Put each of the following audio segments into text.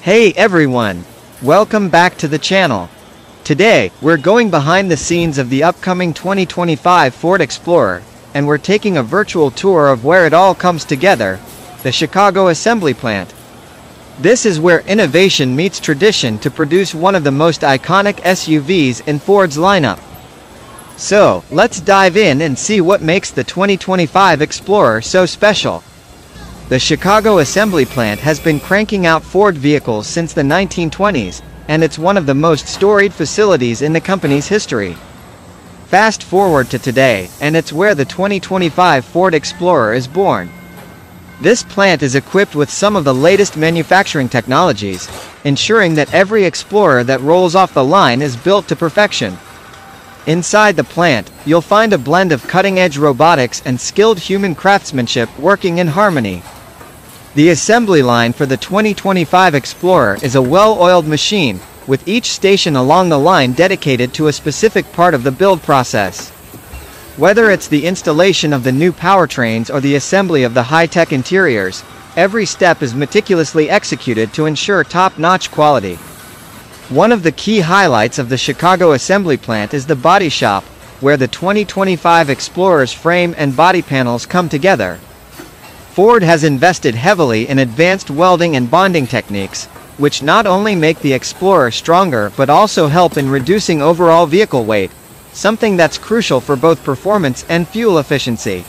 Hey everyone! Welcome back to the channel. Today, we're going behind the scenes of the upcoming 2025 Ford Explorer, and we're taking a virtual tour of where it all comes together, the Chicago Assembly Plant. This is where innovation meets tradition to produce one of the most iconic SUVs in Ford's lineup. So, let's dive in and see what makes the 2025 Explorer so special. The Chicago Assembly Plant has been cranking out Ford vehicles since the 1920s, and it's one of the most storied facilities in the company's history. Fast forward to today, and it's where the 2025 Ford Explorer is born. This plant is equipped with some of the latest manufacturing technologies, ensuring that every Explorer that rolls off the line is built to perfection. Inside the plant, you'll find a blend of cutting-edge robotics and skilled human craftsmanship working in harmony. The assembly line for the 2025 Explorer is a well-oiled machine, with each station along the line dedicated to a specific part of the build process. Whether it's the installation of the new powertrains or the assembly of the high-tech interiors, every step is meticulously executed to ensure top-notch quality. One of the key highlights of the Chicago Assembly Plant is the body shop, where the 2025 Explorer's frame and body panels come together. Ford has invested heavily in advanced welding and bonding techniques, which not only make the Explorer stronger but also help in reducing overall vehicle weight, something that's crucial for both performance and fuel efficiency.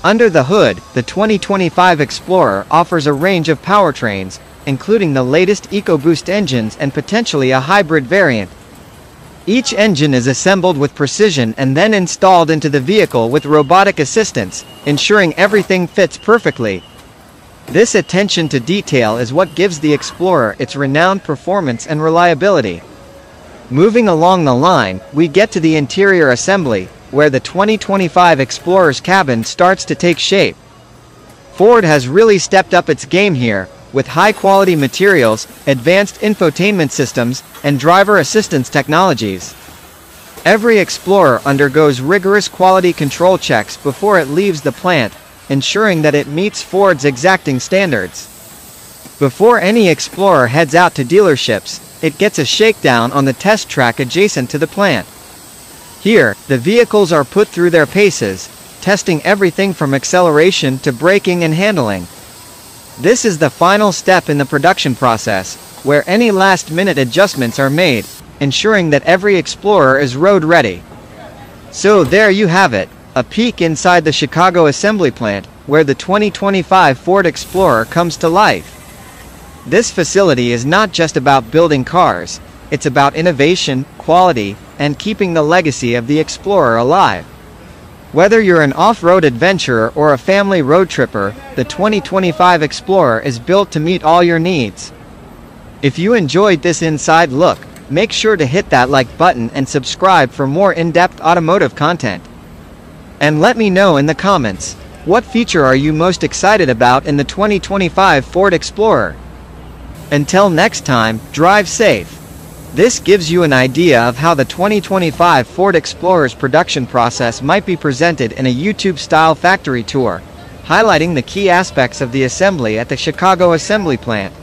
Under the hood, the 2025 Explorer offers a range of powertrains, including the latest EcoBoost engines and potentially a hybrid variant. Each engine is assembled with precision and then installed into the vehicle with robotic assistance, ensuring everything fits perfectly. This attention to detail is what gives the Explorer its renowned performance and reliability. Moving along the line, we get to the interior assembly, where the 2025 Explorer's cabin starts to take shape. Ford has really stepped up its game here, with high-quality materials, advanced infotainment systems, and driver assistance technologies. Every Explorer undergoes rigorous quality control checks before it leaves the plant, ensuring that it meets Ford's exacting standards. Before any Explorer heads out to dealerships, it gets a shakedown on the test track adjacent to the plant. Here, the vehicles are put through their paces, testing everything from acceleration to braking and handling. This is the final step in the production process, where any last-minute adjustments are made, ensuring that every Explorer is road-ready. So there you have it, a peek inside the Chicago Assembly Plant, where the 2025 Ford Explorer comes to life. This facility is not just about building cars, it's about innovation, quality, and keeping the legacy of the Explorer alive. Whether you're an off-road adventurer or a family road tripper, the 2025 Explorer is built to meet all your needs. If you enjoyed this inside look, make sure to hit that like button and subscribe for more in-depth automotive content. And let me know in the comments, what feature are you most excited about in the 2025 Ford Explorer? Until next time, drive safe. This gives you an idea of how the 2025 Ford Explorer's production process might be presented in a YouTube-style factory tour, highlighting the key aspects of the assembly at the Chicago Assembly Plant.